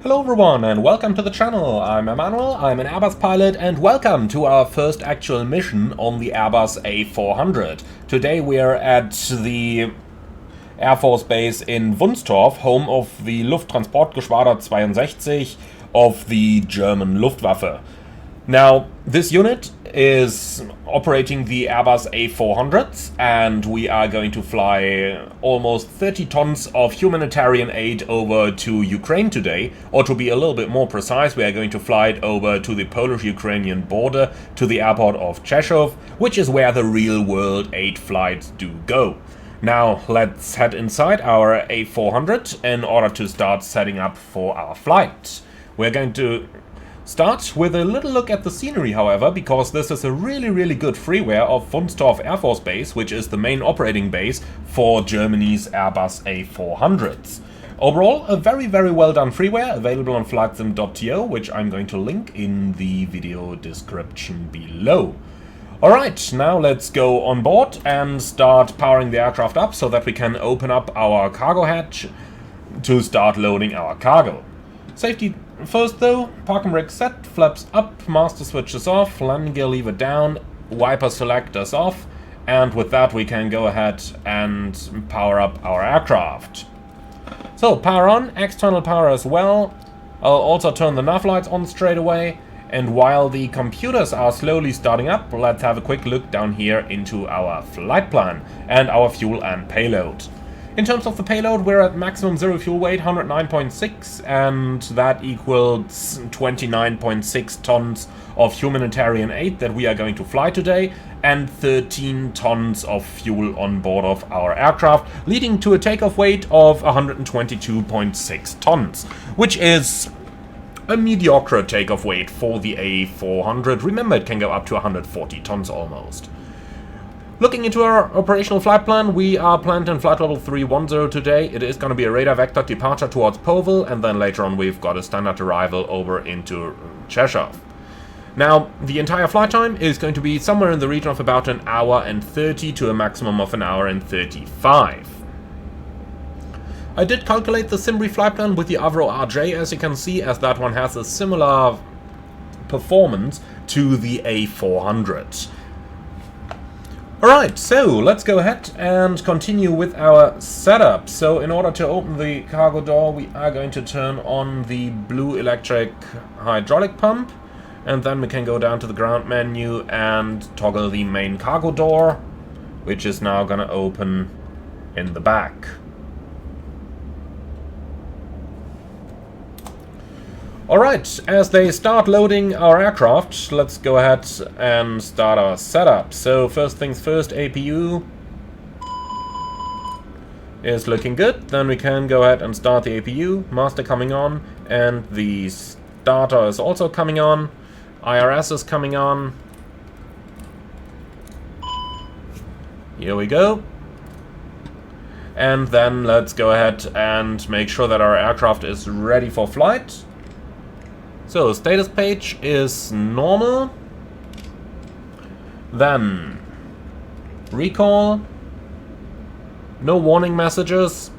Hello everyone and welcome to the channel. I'm Emmanuel, I'm an Airbus pilot, and welcome to our first actual mission on the Airbus A400. Today we are at the Air Force Base in Wunstorf, home of the Lufttransportgeschwader 62 of the German Luftwaffe. Now, this unit is operating the Airbus A400s, and we are going to fly almost 30 tons of humanitarian aid over to Ukraine today, or to be a little bit more precise, we are going to fly it over to the Polish-Ukrainian border, to the airport of Rzeszów, which is where the real-world aid flights do go. Now, let's head inside our A400 in order to start setting up for our flight. We're going to start with a little look at the scenery, however, because this is a really good freeware of Wunstorf Air Force Base, which is the main operating base for Germany's Airbus A400s. Overall, a very well done freeware, available on flightsim.to, which I'm going to link in the video description below. Alright, now let's go on board and start powering the aircraft up so that we can open up our cargo hatch to start loading our cargo. Safety first though, parking brake set, flaps up, master switches off, landing gear lever down, wiper selectors off, and with that we can go ahead and power up our aircraft. So, power on, external power as well. I'll also turn the nav lights on straight away, and while the computers are slowly starting up, let's have a quick look down here into our flight plan and our fuel and payload. In terms of the payload, we're at maximum zero fuel weight, 109.6, and that equals 29.6 tons of humanitarian aid that we are going to fly today, and 13 tons of fuel on board of our aircraft, leading to a takeoff weight of 122.6 tons, which is a mediocre takeoff weight for the A400. Remember, it can go up to 140 tons almost. Looking into our operational flight plan, we are planned in flight level 310 today. It is going to be a radar vector departure towards Powell, and then later on we've got a standard arrival over into Rzeszów. Now, the entire flight time is going to be somewhere in the region of about an hour and 30 to a maximum of an hour and 35. I did calculate the Simri flight plan with the Avro RJ, as you can see, as that one has a similar performance to the A400. Alright, so let's go ahead and continue with our setup. So in order to open the cargo door, we are going to turn on the blue electric hydraulic pump, and then we can go down to the ground menu and toggle the main cargo door, which is now going to open in the back. Alright, as they start loading our aircraft, let's go ahead and start our setup. So first things first, APU is looking good. Then we can go ahead and start the APU. Master coming on, and the starter is also coming on. IRS is coming on. Here we go. And then let's go ahead and make sure that our aircraft is ready for flight. So, status page is normal. Then, recall. No warning messages.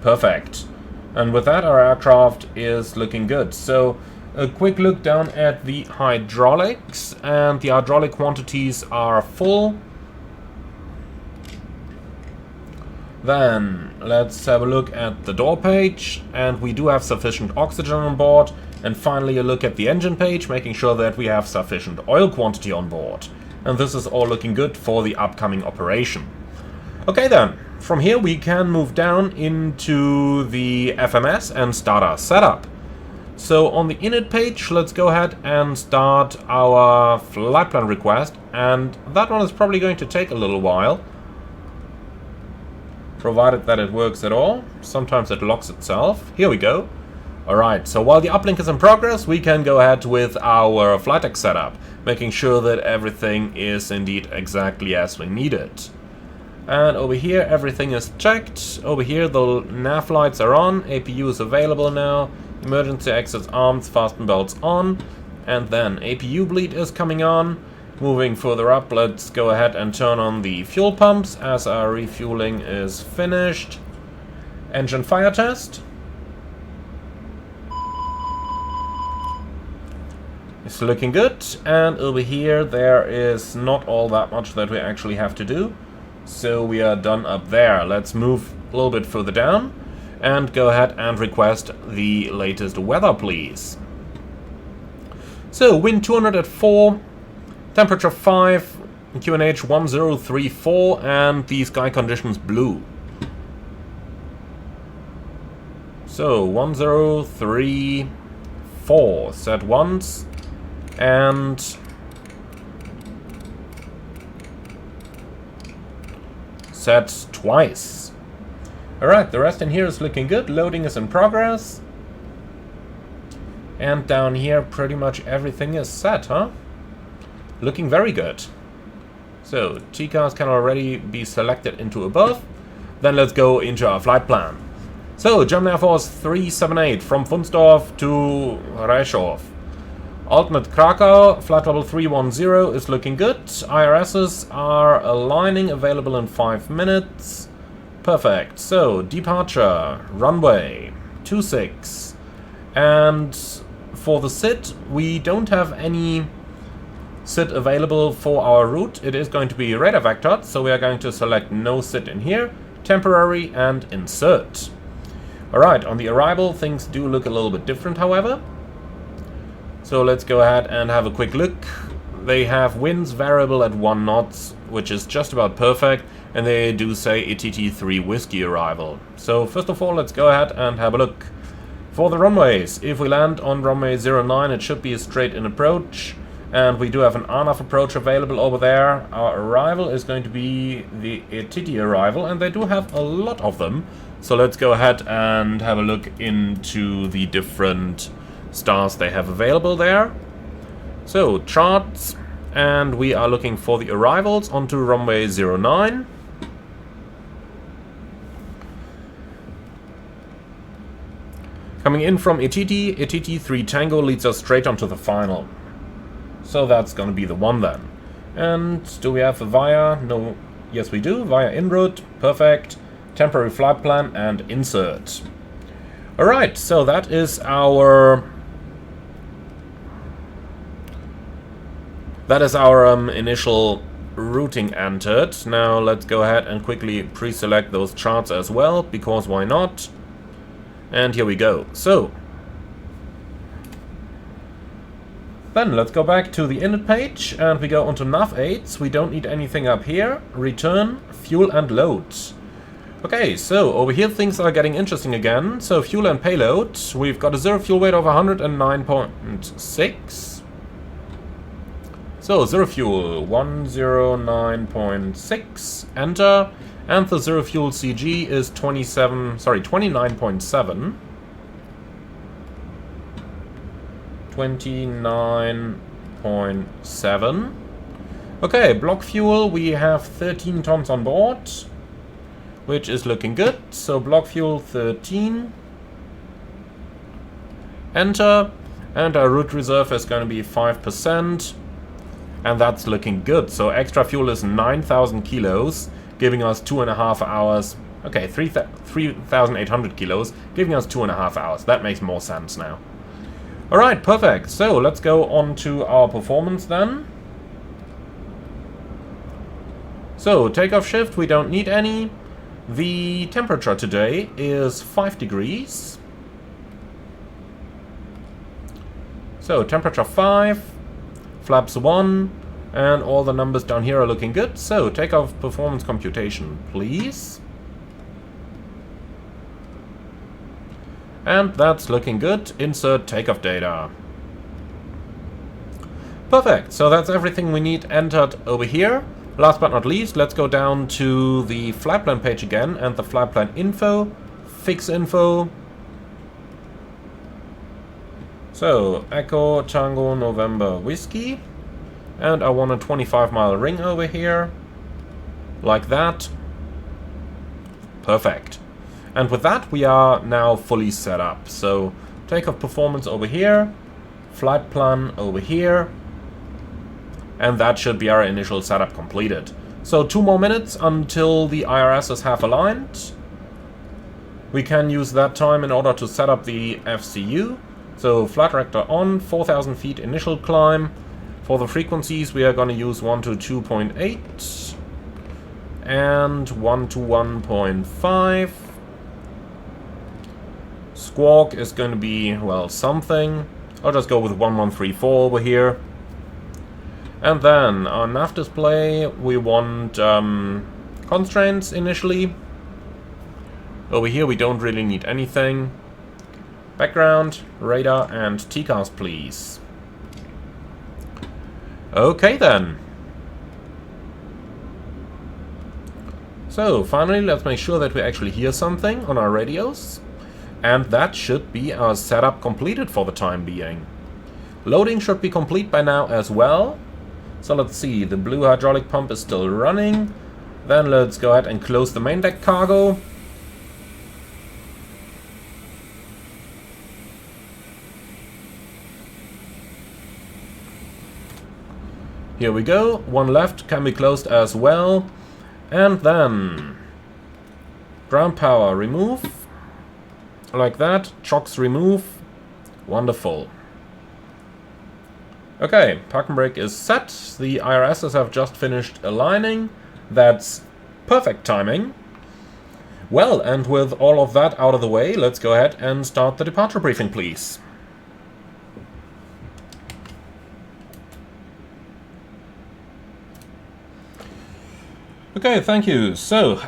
Perfect. And with that, our aircraft is looking good. So, a quick look down at the hydraulics. And the hydraulic quantities are full. Then, let's have a look at the door page. And we do have sufficient oxygen on board. And finally a look at the engine page, making sure that we have sufficient oil quantity on board. And this is all looking good for the upcoming operation. Okay then, from here we can move down into the FMS and start our setup. So on the init page, let's go ahead and start our flight plan request. And that one is probably going to take a little while, provided that it works at all. Sometimes it locks itself. Here we go. Alright, so while the uplink is in progress, we can go ahead with our flight deck setup, making sure that everything is indeed exactly as we need it. And over here, everything is checked. Over here, the nav lights are on, APU is available now, emergency exits arms, fasten belts on, and then APU bleed is coming on. Moving further up, let's go ahead and turn on the fuel pumps as our refueling is finished. Engine fire test. It's looking good, and over here there is not all that much that we actually have to do. So we are done up there. Let's move a little bit further down and go ahead and request the latest weather, please. So wind 200 at 4, temperature 5, QNH 1034, and the sky conditions blue. So 1034 set once and set twice. Alright, the rest in here is looking good. Loading is in progress. And down here pretty much everything is set, huh? Looking very good. So TCAS can already be selected into above. Then let's go into our flight plan. So German Air Force 378 from Wunstorf to Rzeszów. Alternate Krakow, flight level 310 is looking good. IRSs are aligning, available in 5 minutes. Perfect. So departure, runway 26. And for the SID, we don't have any SID available for our route. It is going to be radar vectored, so we are going to select no SID in here, temporary, and insert. Alright, on the arrival, things do look a little bit different, however. So let's go ahead and have a quick look. They have winds variable at 1 knots, which is just about perfect, and they do say ETT3 Whiskey arrival. So first of all, let's go ahead and have a look. For the runways, if we land on runway 09, it should be a straight-in approach, and we do have an RNAV approach available over there. Our arrival is going to be the ETT arrival, and they do have a lot of them. So let's go ahead and have a look into the different stars they have available there. So charts, and we are looking for the arrivals onto runway 09. Coming in from ETT, ETT3 Tango leads us straight onto the final. So that's gonna be the one then. And do we have a VIA? No. Yes we do, VIA en route, perfect. Temporary flight plan and insert. Alright, so that is our initial routing entered. Now let's go ahead and quickly pre-select those charts as well, because why not? And here we go. So then let's go back to the init page and we go onto nav aids. We don't need anything up here. Return, fuel and load. Okay, so over here things are getting interesting again. So fuel and payload. We've got a zero fuel weight of 109.6. So zero fuel 109.6. Enter. And the zero fuel CG is 29.7. 29.7. Okay, block fuel, we have 13 tons on board, which is looking good. So block fuel 13. Enter. And our route reserve is going to be 5%. And that's looking good. So extra fuel is 9,000 kilos, giving us 2.5 hours. Okay, 3,800 kilos, giving us 2.5 hours. That makes more sense now. Alright, perfect. So let's go on to our performance then. So takeoff shift, we don't need any. The temperature today is 5 degrees. So temperature 5, flaps 1, and all the numbers down here are looking good. So takeoff performance computation, please. And that's looking good. Insert takeoff data. Perfect. So that's everything we need entered over here. Last but not least, let's go down to the flight plan page again and the flight plan info, fix info. So Echo Tango November Whiskey, and I want a 25-mile ring over here, like that. Perfect. And with that, we are now fully set up. So takeoff performance over here, flight plan over here, and that should be our initial setup completed. So 2 more minutes until the IRSs have aligned. We can use that time in order to set up the FCU. So flight director on, 4,000 feet initial climb. For the frequencies we are going to use 1 to 2.8 and 1 to 1.5. Squawk is going to be, well, something. I'll just go with 1134 over here. And then on nav display we want constraints initially. Over here we don't really need anything. Background, radar, and TCAS, please. Okay then. So finally, let's make sure that we actually hear something on our radios. And that should be our setup completed for the time being. Loading should be complete by now as well. So let's see, the blue hydraulic pump is still running. Then let's go ahead and close the main deck cargo. Here we go, one left can be closed as well. And then ground power remove, like that, chocks remove, wonderful. Okay, parking brake is set, the IRSs have just finished aligning, that's perfect timing. Well, and with all of that out of the way, let's go ahead and start the departure briefing, please. Okay, thank you. So,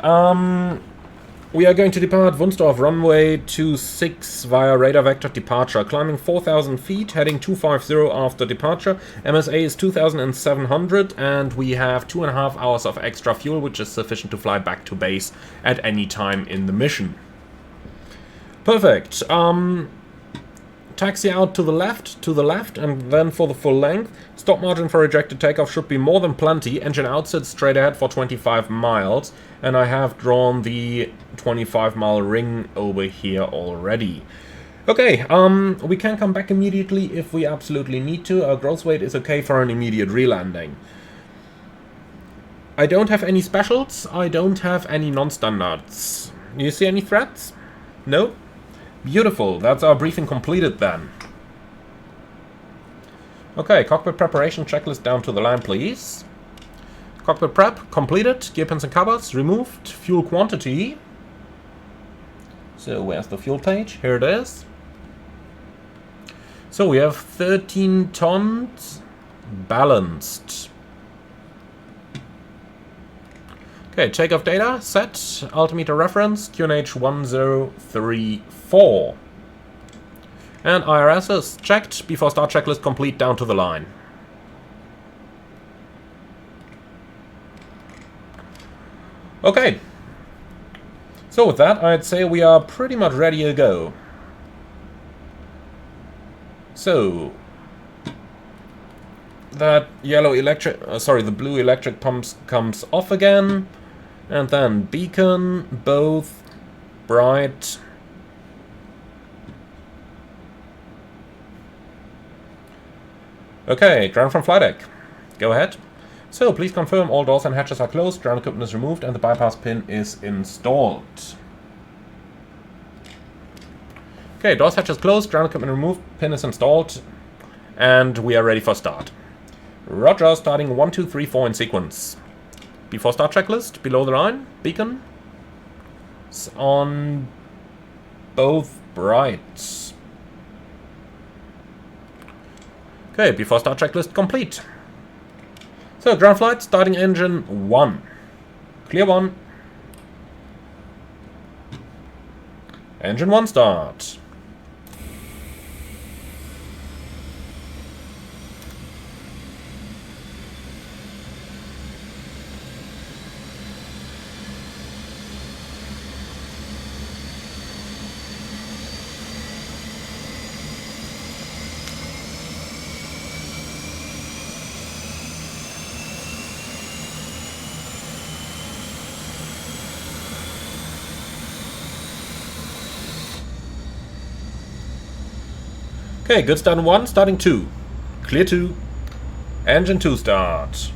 we are going to depart Wunstorf runway 26 via radar vector departure, climbing 4,000 feet, heading 250 after departure. MSA is 2,700 and we have 2.5 hours of extra fuel, which is sufficient to fly back to base at any time in the mission. Perfect. Taxi out to the left, and then for the full length. Stop margin for ejected takeoff should be more than plenty. Engine outside straight ahead for 25 miles. And I have drawn the 25-mile ring over here already. Okay, we can come back immediately if we absolutely need to. Our gross weight is okay for an immediate re-landing. I don't have any specials. I don't have any non-standards. You see any threats? No? Beautiful, that's our briefing completed then. Okay, cockpit preparation checklist down to the line, please. Cockpit prep completed, gear pins and covers removed, fuel quantity. So where's the fuel page? Here it is. So we have 13 tons balanced. Okay, takeoff data set, altimeter reference, QNH 1034. And IRS is checked, before start checklist complete down to the line. Okay. So with that, I'd say we are pretty much ready to go. So that yellow electric, the blue electric pumps comes off again. And then beacon, both, bright. Okay, ground from flight deck. Go ahead. So please confirm all doors and hatches are closed, ground equipment is removed, and the bypass pin is installed. Okay, doors, hatches closed, ground equipment removed, pin is installed, and we are ready for start. Roger, starting 1, 2, 3, 4 in sequence. Before start checklist, below the line, beacon. It's on both brights. Okay, before start checklist complete. So, ground flight, starting engine 1. Clear 1. Engine 1 start. Okay, good start 1, starting 2. Clear 2. Engine 2 start.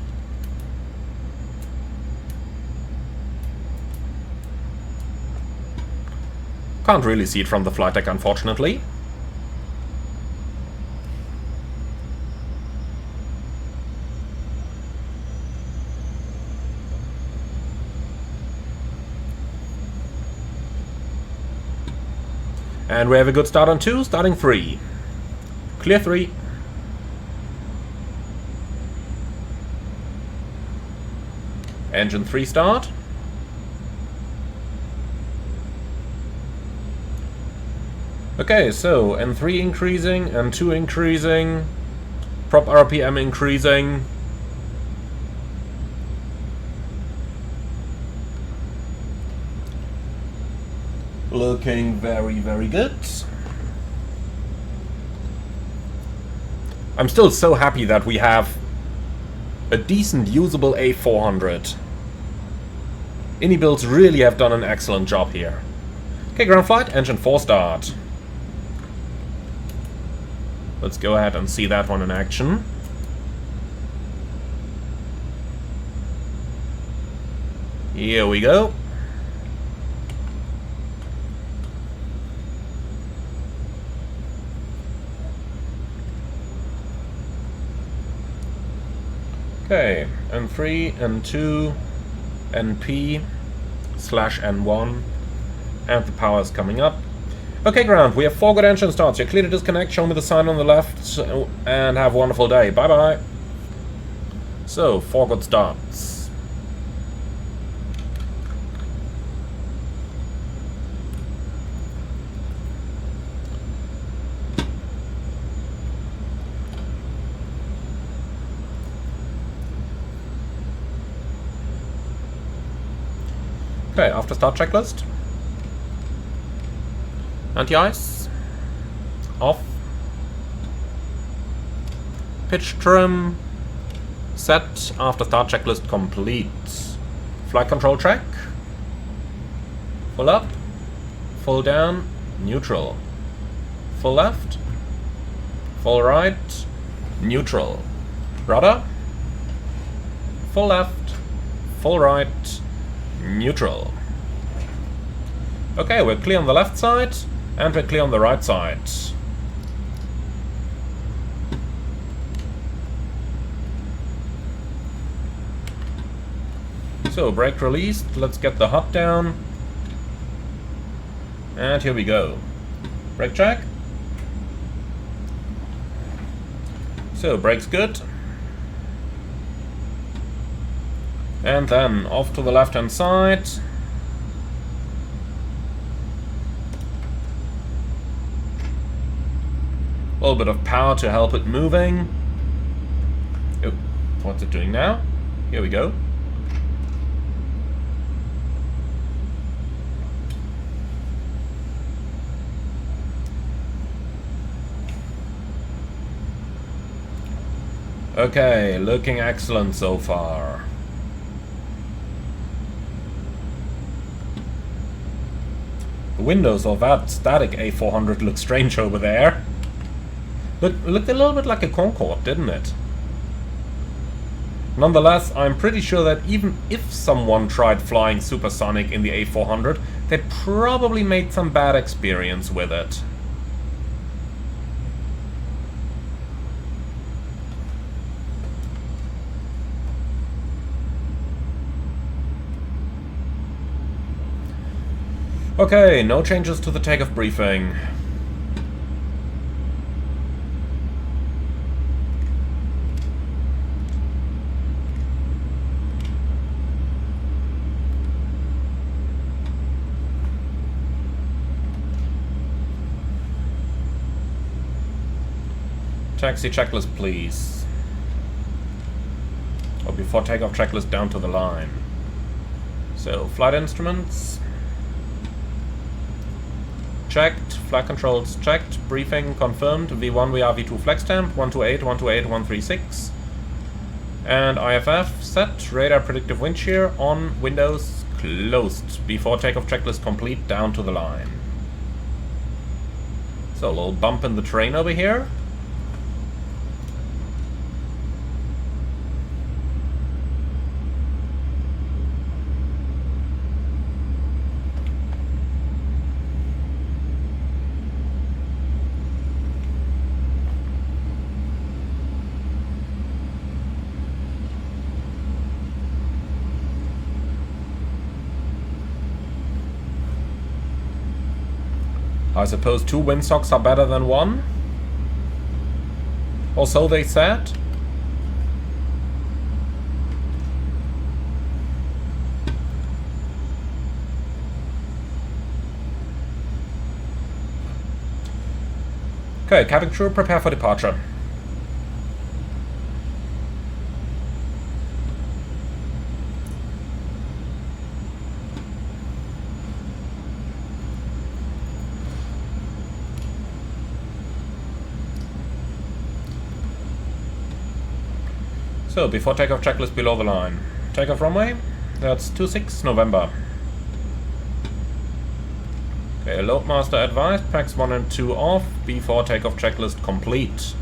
Can't really see it from the flight deck, unfortunately. And we have a good start on 2, starting 3. Clear 3. Engine 3 start. Okay, so N3 increasing, N2 increasing, prop RPM increasing. Looking very, very good. I'm still so happy that we have a decent usable A400. IndyBuilds really have done an excellent job here. Okay, ground flight, engine 4 start. Let's go ahead and see that one in action. Here we go. Okay, N3, N2, NP, /N1, and the power is coming up. Okay, ground, we have 4 good engine starts. You're clear to disconnect, show me the sign on the left, and have a wonderful day. Bye-bye. So, 4 good starts. Okay, after start checklist. Anti-ice. Off. Pitch trim. Set. After start checklist complete. Flight control check. Full up. Full down. Neutral. Full left. Full right. Neutral. Rudder. Full left. Full right. Neutral. Okay, we're clear on the left side, and we're clear on the right side. So, brake released, let's get the hot down. And here we go. Brake check. So, brake's good. And then off to the left hand side. A little bit of power to help it moving. Oh, what's it doing now? Here we go. Okay, looking excellent so far. The windows of that static A400 look strange over there. Looked a little bit like a Concorde, didn't it? Nonetheless, I'm pretty sure that even if someone tried flying supersonic in the A400, they probably made some bad experience with it. Okay, no changes to the takeoff briefing. Taxi checklist, please. Or before takeoff checklist down to the line. So, flight instruments. Checked, flight controls checked, briefing confirmed, V1 VR V2 flex temp, 128, 128, 136. And IFF set, radar predictive wind shear on, windows closed. Before takeoff checklist complete, down to the line. So a little bump in the terrain over here. I suppose 2 windsocks are better than 1? Or so they said? Okay, cabin crew, prepare for departure. So, before takeoff checklist below the line. Takeoff runway, that's 26 November. Okay, loadmaster advised, packs 1 and 2 off, before takeoff checklist complete.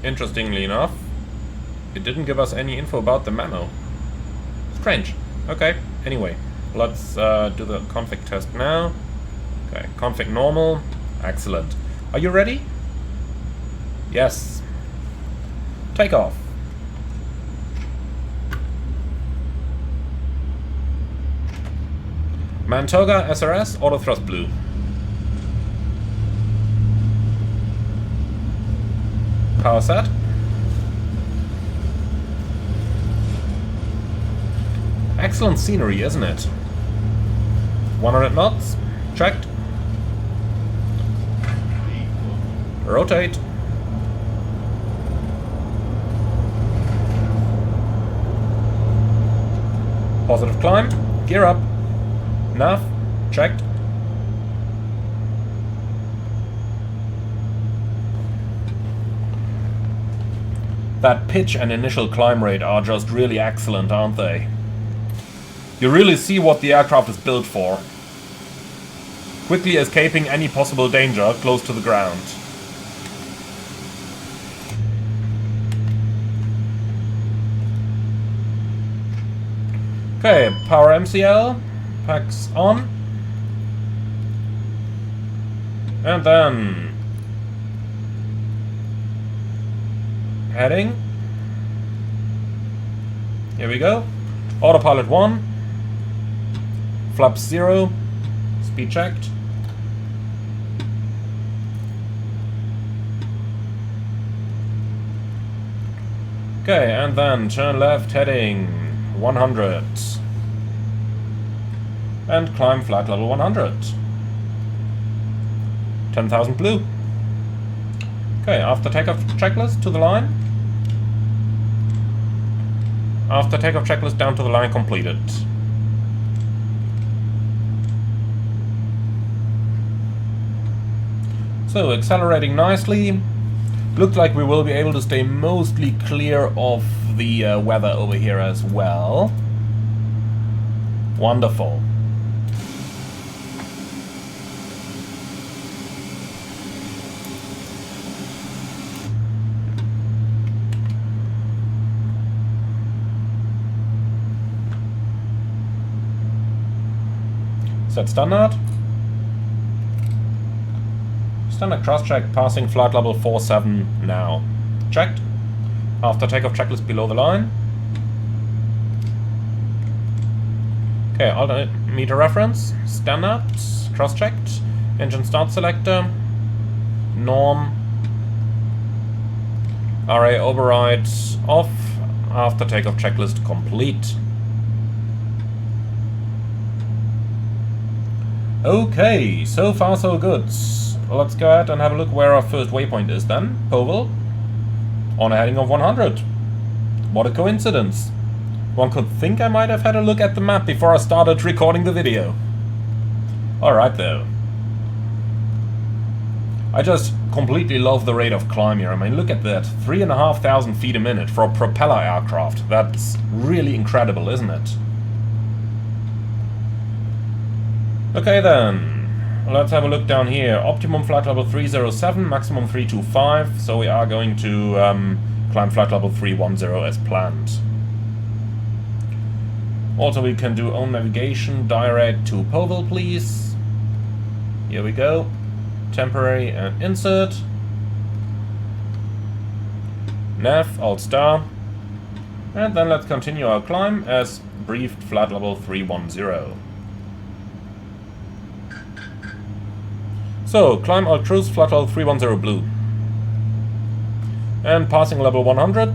Interestingly enough, it didn't give us any info about the memo. Strange. Okay, anyway, let's do the config test now. Okay, config normal. Excellent. Are you ready? Yes. Takeoff. Mantoga SRS, auto thrust blue. Power set. Excellent scenery, isn't it? 100 knots. Checked. Rotate. Positive climb. Gear up. Nav. Checked. That pitch and initial climb rate are just really excellent, aren't they? You really see what the aircraft is built for. Quickly escaping any possible danger close to the ground. Okay, power MCL, packs on. And then heading. Here we go. Autopilot 1. Flaps 0. Speed checked. Okay, and then turn left heading 100. And climb flight level 100. 10,000 blue. Okay, after takeoff checklist to the line. After takeoff checklist down to the line completed. So, accelerating nicely. Looks like we will be able to stay mostly clear of the weather over here as well. Wonderful. Set standard. Standard cross-check passing flight level 47 now. Checked. After takeoff checklist below the line. Okay, altimeter reference. Standard. Cross-checked. Engine start selector. Norm. RA override off. After takeoff checklist complete. Okay, so far so good. Let's go ahead and have a look where our first waypoint is then. Powell. On a heading of 100. What a coincidence. One could think I might have had a look at the map before I started recording the video. Alright though. I just completely love the rate of climb here. I mean, look at that. 3,500 feet a minute for a propeller aircraft. That's really incredible, isn't it? Okay then, let's have a look down here. Optimum flight level 307, maximum 325, so we are going to climb flight level 310 as planned. Also we can do own navigation, direct to Powell please. Here we go. Temporary and insert. Nav, Alt Star. And then let's continue our climb as briefed flight level 310. So, climb Alt Cruise, flight level 310 blue. And passing level 100.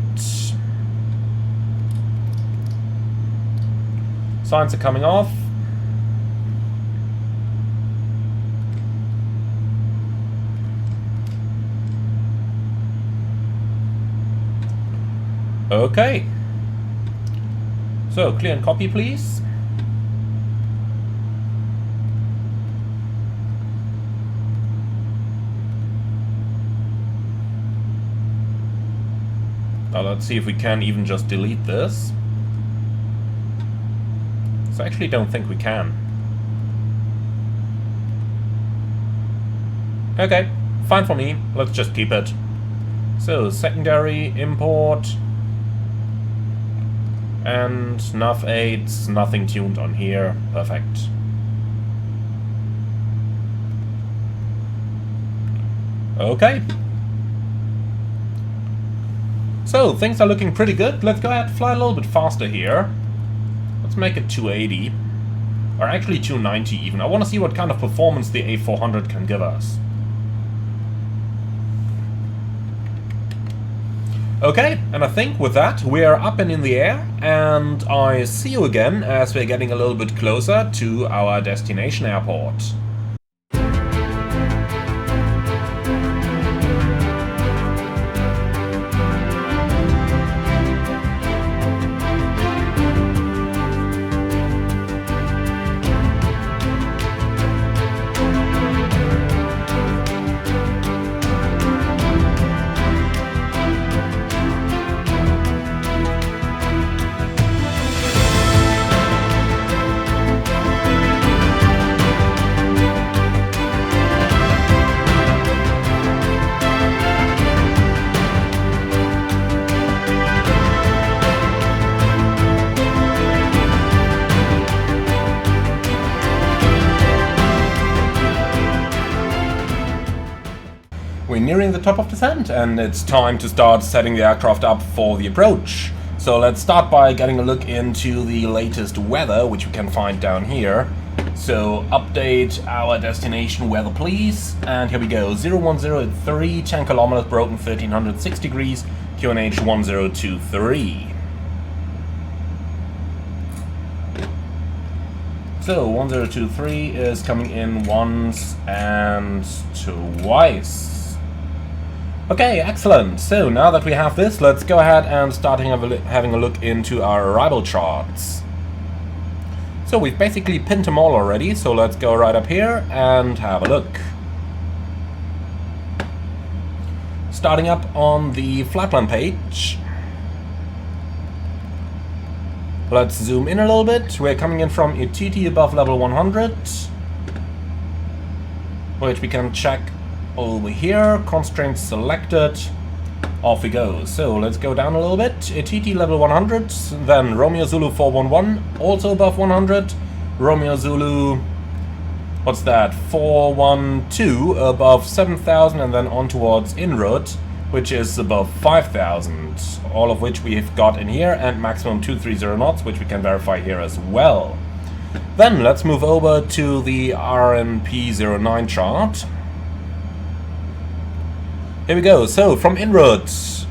Signs are coming off. Okay. So, clear and copy, please. Now let's see if we can even just delete this. So I actually don't think we can. Okay, fine for me. Let's just keep it. So, secondary, import. And nav aids, nothing tuned on here. Perfect. Okay. So, things are looking pretty good. Let's go ahead and fly a little bit faster here. Let's make it 280. Or actually 290 even. I want to see what kind of performance the A400 can give us. Okay, and I think with that we are up and in the air, and I see you again as we're getting a little bit closer to our destination airport. We're nearing the top of descent, and it's time to start setting the aircraft up for the approach. So let's start by getting a look into the latest weather, which we can find down here. So update our destination weather, please. And here we go. 0103, 10 kilometers, broken 1306 degrees, QNH 1023. So 1023 is coming in once and twice. Okay, excellent. So now that we have this, let's go ahead and start having a look into our arrival charts. So we've basically pinned them all already, so let's go right up here and have a look. Starting up on the flightplan page. Let's zoom in a little bit. We're coming in from ETT above level 100, which we can check over here. Constraints selected. Off we go. So let's go down a little bit. ETT level 100, then Romeo Zulu 411, also above 100. Romeo Zulu, what's that? 412 above 7,000, and then on towards en route, which is above 5,000. All of which we've got in here, and maximum 230 knots, which we can verify here as well. Then let's move over to the RMP09 chart. Here we go. So from en route,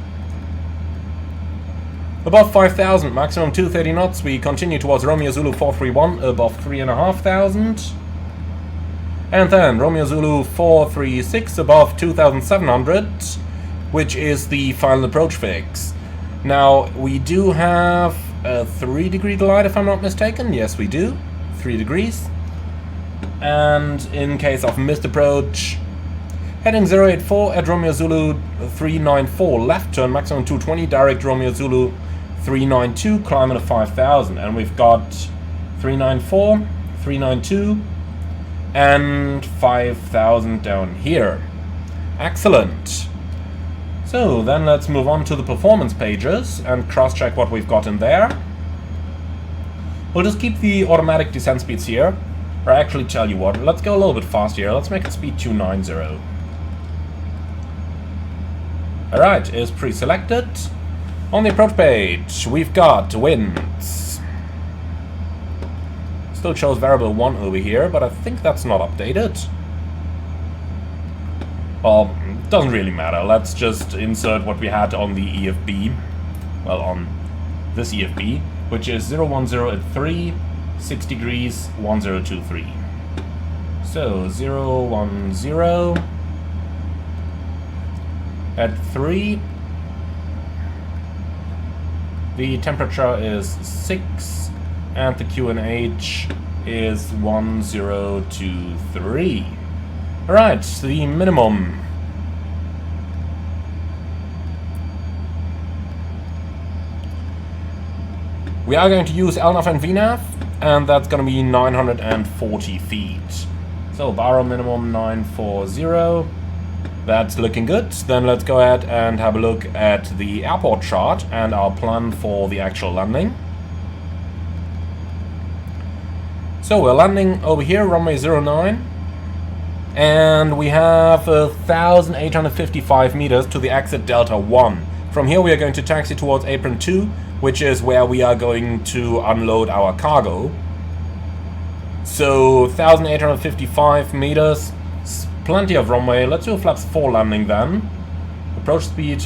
above 5,000, maximum 230 knots, we continue towards Romeo Zulu 431 above 3,500. And then Romeo Zulu 436 above 2,700, which is the final approach fix. Now, we do have a 3-degree glide, if I'm not mistaken. Yes, we do. 3 degrees. And in case of missed approach, heading 084 at Romeo Zulu 394, left turn, maximum 220, direct Romeo Zulu 392, climbing to 5,000. And we've got 394, 392, and 5,000 down here. Excellent. So then let's move on to the performance pages and cross-check what we've got in there. We'll just keep the automatic descent speeds here. Or actually, tell you what, let's go a little bit faster here. Let's make it speed 290. Alright, is pre-selected. On the approach page, we've got winds. Still shows variable 1 over here, but I think that's not updated. Well, it doesn't really matter. Let's just insert what we had on the EFB. Well, on this EFB, which is 010 at 3, 6 degrees, 1023. So 010 at 3. The temperature is 6, and the QNH is 1023. Alright, the minimum. We are going to use LNAV and VNAV, and that's going to be 940 feet. So baro minimum 940. That's looking good. Then let's go ahead and have a look at the airport chart and our plan for the actual landing. So we're landing over here, runway 09. And we have 1,855 meters to the exit Delta 1. From here we are going to taxi towards apron 2, which is where we are going to unload our cargo. So 1,855 meters, plenty of runway. Let's do a flaps 4 landing then. Approach speed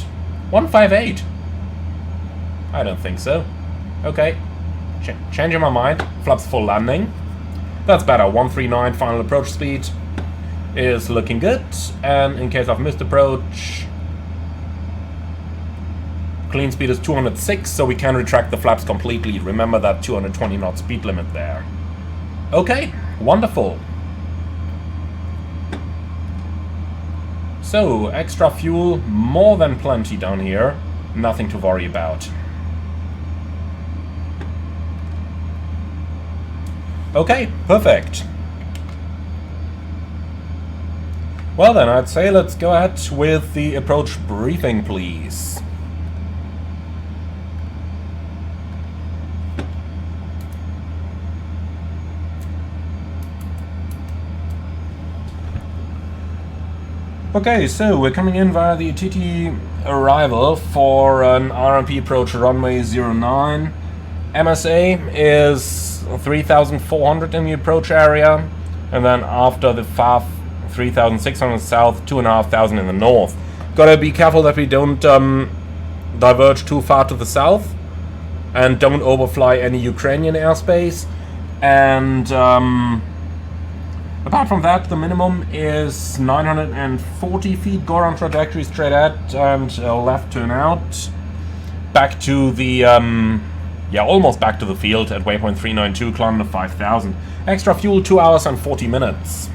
158. I don't think so. Okay, changing my mind. Flaps 4 landing. That's better. 139 final approach speed is looking good. And in case of missed approach, clean speed is 206, so we can retract the flaps completely. Remember that 220 knot speed limit there. Okay, wonderful. So, extra fuel, more than plenty down here. Nothing to worry about. Okay, perfect. Well then, I'd say let's go ahead with the approach briefing, please. Okay, so we're coming in via the TT arrival for an RMP approach runway 09. MSA is 3,400 in the approach area, and then after the FAF 3,600 south, 2,500 in the north. Gotta be careful that we don't diverge too far to the south, and don't overfly any Ukrainian airspace. And apart from that, the minimum is 940 feet, go on trajectory straight ahead and left turn out. Back to the, yeah, almost back to the field at waypoint 392, climb to 5,000. Extra fuel, 2 hours and 40 minutes.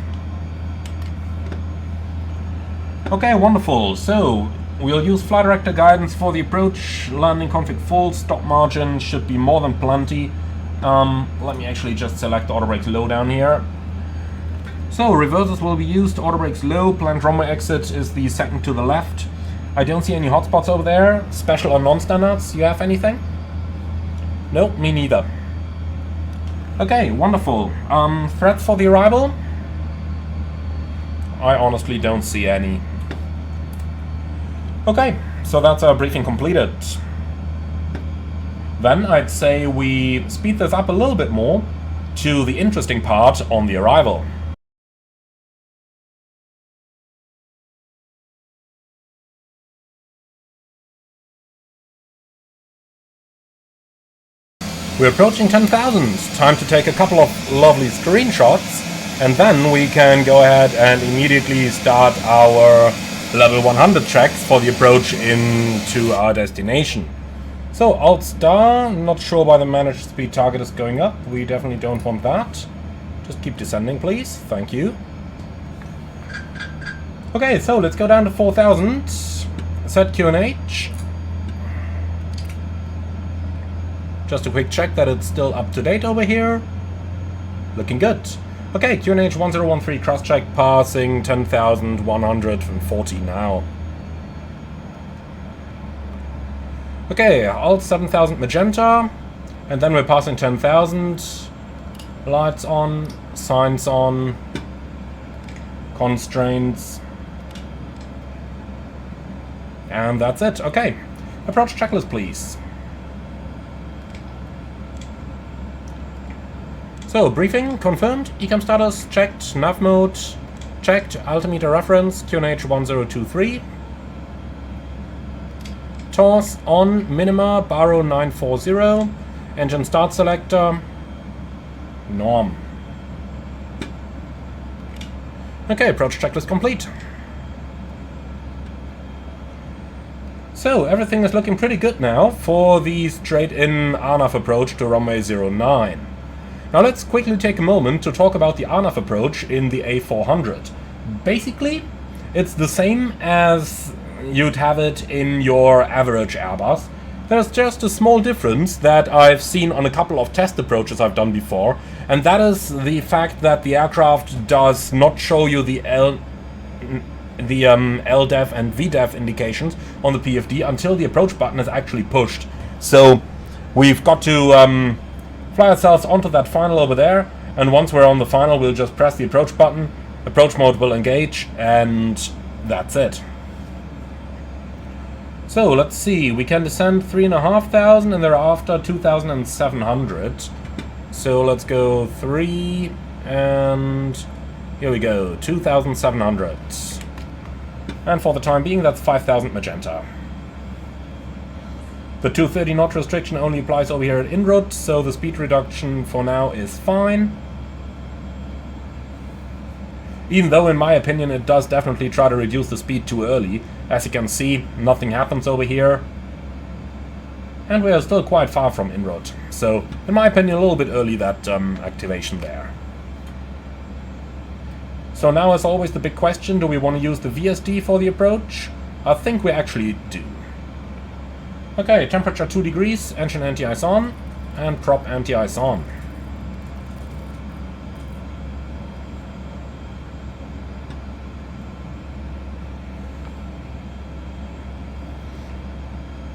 Okay, wonderful. So, we'll use flight director guidance for the approach. Landing config full, stop margin should be more than plenty. Let me actually just select auto brakes low down here. So, reversers will be used, auto brakes low, planned runway exit is the second to the left. I don't see any hotspots over there. Special or non-standards, you have anything? No, me neither. Okay, wonderful. Threats for the arrival? I honestly don't see any. Okay, so that's our briefing completed. Then I'd say we speed this up a little bit more to the interesting part on the arrival. We're approaching 10,000. Time to take a couple of lovely screenshots, and then we can go ahead and immediately start our level 100 checks for the approach into our destination. So, Alt Star, not sure why the managed speed target is going up. We definitely don't want that. Just keep descending, please. Thank you. Okay, so let's go down to 4,000. Set QNH. Just a quick check that it's still up to date over here. Looking good. Okay, QNH 1013 cross-check passing 10,140 now. Okay, Alt 7000 magenta. And then we're passing 10,000. Lights on, signs on, constraints. And that's it. Okay. Approach checklist, please. So, briefing, confirmed. Ecam status, checked. Nav mode, checked. Altimeter reference, QNH 1023. TORS on, minima, baro 940. Engine start selector, norm. Okay, approach checklist complete. So, everything is looking pretty good now for the straight-in RNAV approach to runway 09. Now let's quickly take a moment to talk about the RNAV approach in the A400. Basically, it's the same as you'd have it in your average Airbus. There's just a small difference that I've seen on a couple of test approaches I've done before, and that is the fact that the aircraft does not show you the LDEF and VDEF indications on the PFD until the approach button is actually pushed. So we've got to fly ourselves onto that final over there, and once we're on the final we'll just press the approach button, approach mode will engage, and that's it. So let's see, we can descend 3,500 and thereafter 2,700. So let's go 3 and here we go, 2,700. And for the time being that's 5,000 magenta. The 230 knot restriction only applies over here at en route, so the speed reduction for now is fine. Even though in my opinion it does definitely try to reduce the speed too early. As you can see, nothing happens over here. And we are still quite far from en route. So, in my opinion, a little bit early that activation there. So now as always the big question, do we want to use the VSD for the approach? I think we actually do. Okay, temperature 2 degrees, engine anti-ice on, and prop anti-ice on.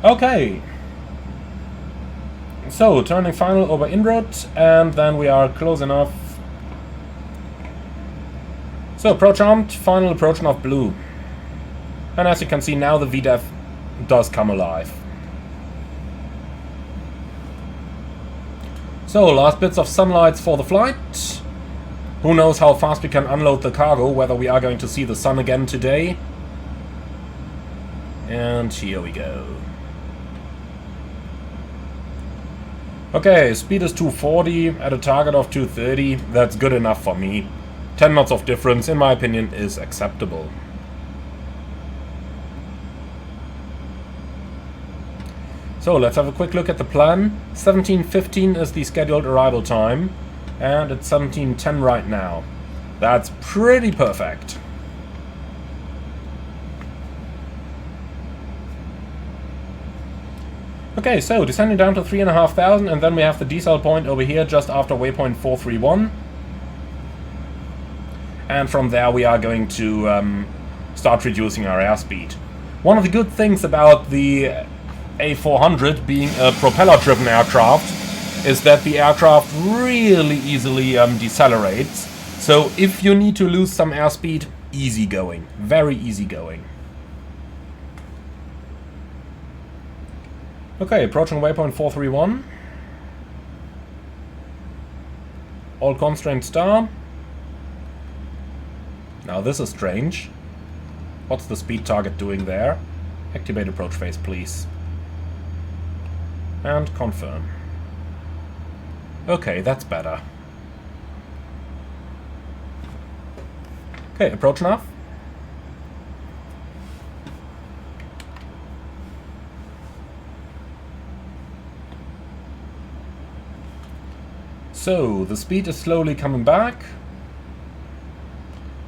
Okay. So, turning final over en route, and then we are close enough. So, approach armed, final approach of blue. And as you can see now the VDEF does come alive. So, last bits of sunlight for the flight. Who knows how fast we can unload the cargo, whether we are going to see the sun again today. And here we go. Okay, speed is 240 at a target of 230. That's good enough for me. 10 knots of difference, in my opinion, is acceptable. So let's have a quick look at the plan. 17:15 is the scheduled arrival time, and it's 17:10 right now. That's pretty perfect. Okay, so descending down to 3,500, and then we have the decel point over here just after waypoint 431. And from there we are going to start reducing our airspeed. One of the good things about the A400 being a propeller-driven aircraft is that the aircraft really easily decelerates. So if you need to lose some airspeed, easy going, very easy going. Okay, approaching waypoint 431. All constraint star. Now this is strange. What's the speed target doing there? Activate approach phase, please. And confirm. Okay, that's better. Okay, approach nav. So, the speed is slowly coming back.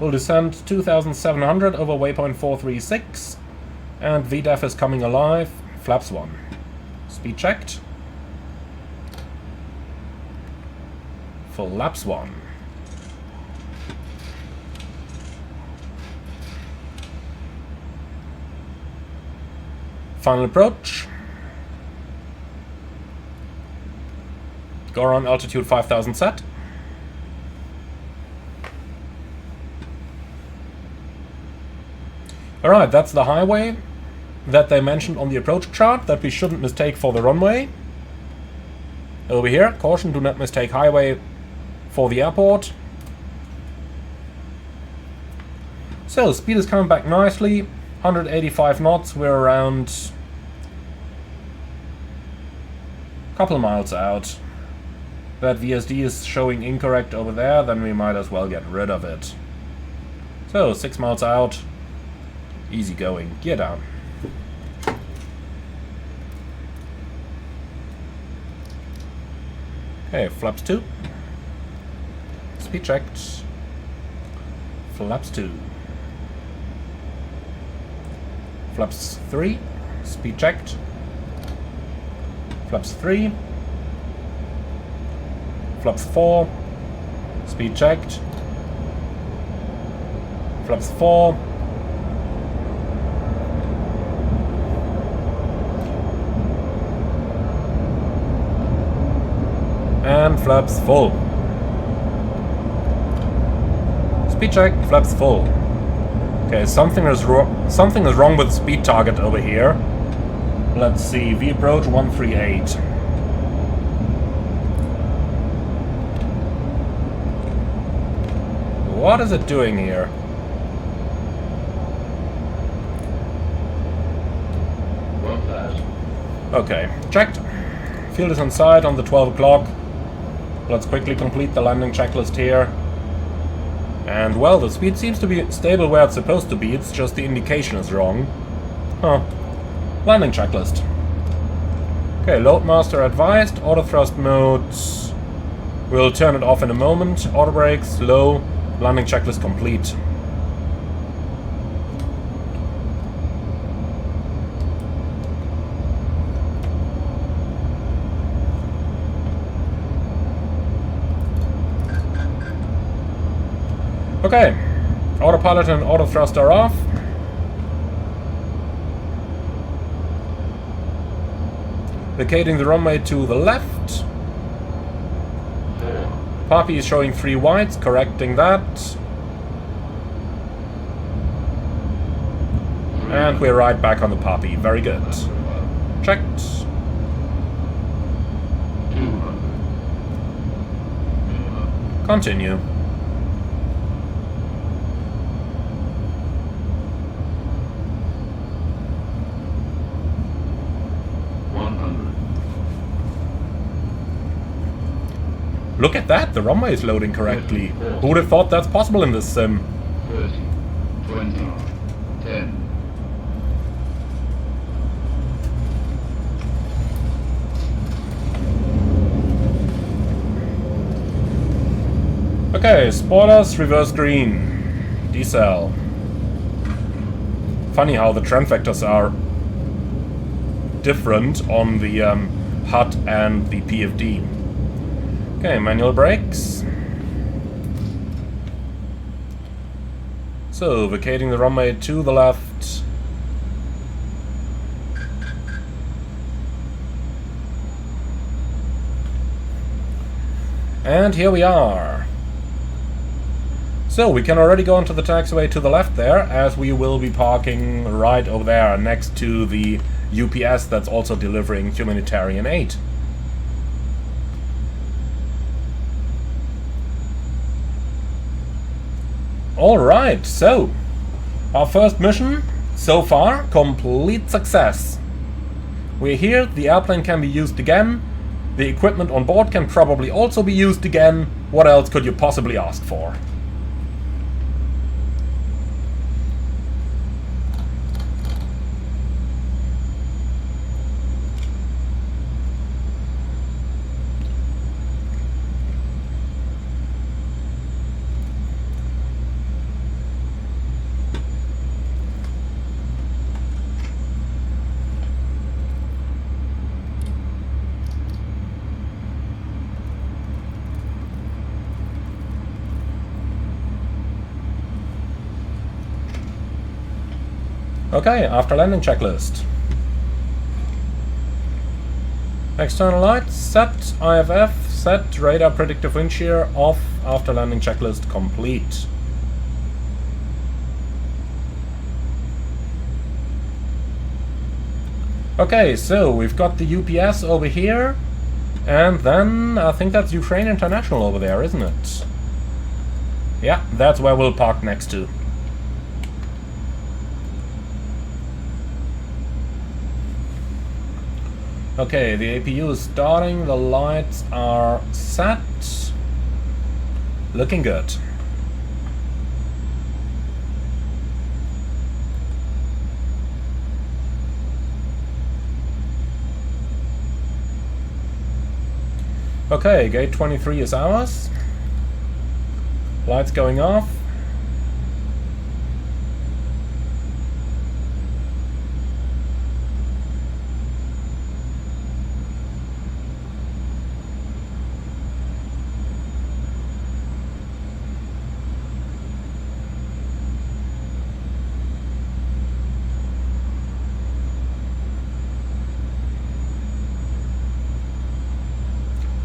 We'll descend 2,700 over waypoint 436. And VDEF is coming alive. Flaps 1. Speed checked. Flaps 1. Final approach. Go around altitude 5,000 set. Alright, that's the highway. that they mentioned on the approach chart that we shouldn't mistake for the runway. Over here, caution, do not mistake highway for the airport. So, speed is coming back nicely, 185 knots, we're around a couple miles out. That VSD is showing incorrect over there, then we might as well get rid of it. So, 6 miles out, easy going, gear down. Okay, flaps 2. Speed checked. Flaps 2. Flaps 3. Speed checked. Flaps 3. Flaps 4. Speed checked. Flaps 4. And flaps full. Speed check, flaps full. Okay, something is wrong with speed target over here. Let's see, V approach 138. What is it doing here? Okay, checked. Field is on side on the 12 o'clock. Let's quickly complete the landing checklist here. And well, the speed seems to be stable where it's supposed to be, it's just the indication is wrong. Huh. Landing checklist. Okay, Loadmaster advised, auto thrust mode. We'll turn it off in a moment. Auto brakes, low, landing checklist complete. Okay, autopilot and auto thrust are off. Vacating the runway to the left. Poppy is showing 3 whites, correcting that. And we're right back on the Poppy, very good. Checked. Continue. Look at that, the runway is loading correctly. Who would have thought that's possible in this sim? 30, 20, 10. Okay, spoilers, reverse green. Decel. Funny how the trend vectors are different on the HUD and the PFD. Okay, manual brakes. So, vacating the runway to the left. And here we are. So, we can already go onto the taxiway to the left there, as we will be parking right over there next to the UPS that's also delivering humanitarian aid. Alright, so our first mission so far, complete success. We're here, the airplane can be used again, the equipment on board can probably also be used again. What else could you possibly ask for? Okay, after landing checklist. External lights set, IFF set, radar predictive wind shear off, after landing checklist complete. Okay, so we've got the UPS over here, and then I think that's Ukraine International over there, isn't it? Yeah, that's where we'll park next to. Okay, the APU is starting, the lights are set. Looking good. Okay, gate 23 is ours. Lights going off.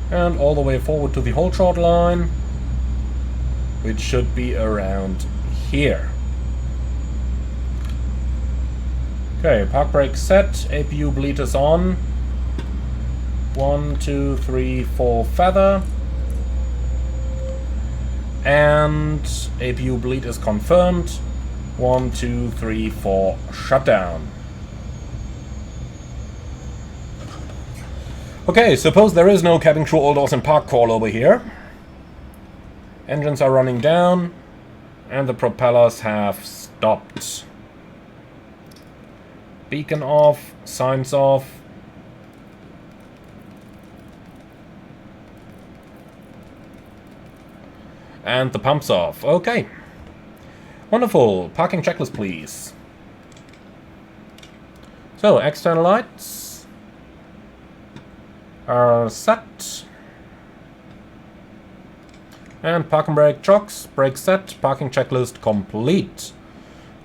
And all the way forward to the hold short line, which should be around here. Okay, park brake set, APU bleed is on. 1, 2, 3, 4 feather. And APU bleed is confirmed. 1, 2, 3, 4 shutdown. Okay, suppose there is no cabin crew all doors and park call over here. Engines are running down, and the propellers have stopped. Beacon off, signs off. And the pumps off. Okay. Wonderful. Parking checklist, please. So, external lights are set. And parking brake chocks, brake set, parking checklist complete.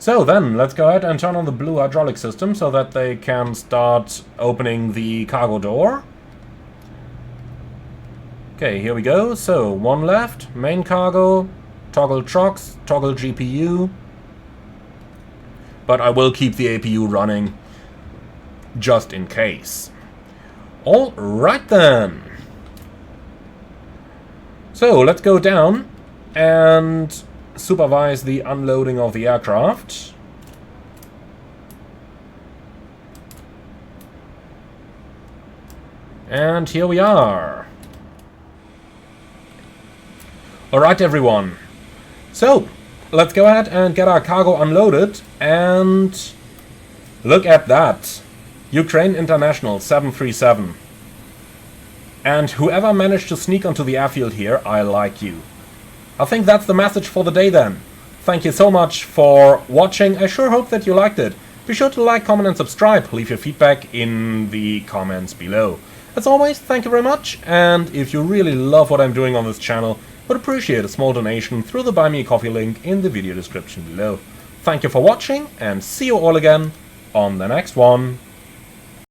So then, let's go ahead and turn on the blue hydraulic system so that they can start opening the cargo door. Okay, here we go. So, one left, main cargo, toggle chocks, toggle GPU. But I will keep the APU running just in case. Alright then. So let's go down and supervise the unloading of the aircraft. And here we are. Alright everyone. So let's go ahead and get our cargo unloaded, and look at that. Ukraine International 737. And whoever managed to sneak onto the airfield here, I like you. I think that's the message for the day then. Thank you so much for watching. I sure hope that you liked it. Be sure to like, comment and subscribe. Leave your feedback in the comments below. As always, thank you very much, and if you really love what I'm doing on this channel, would appreciate a small donation through the Buy Me a Coffee link in the video description below. Thank you for watching, and see you all again on the next one.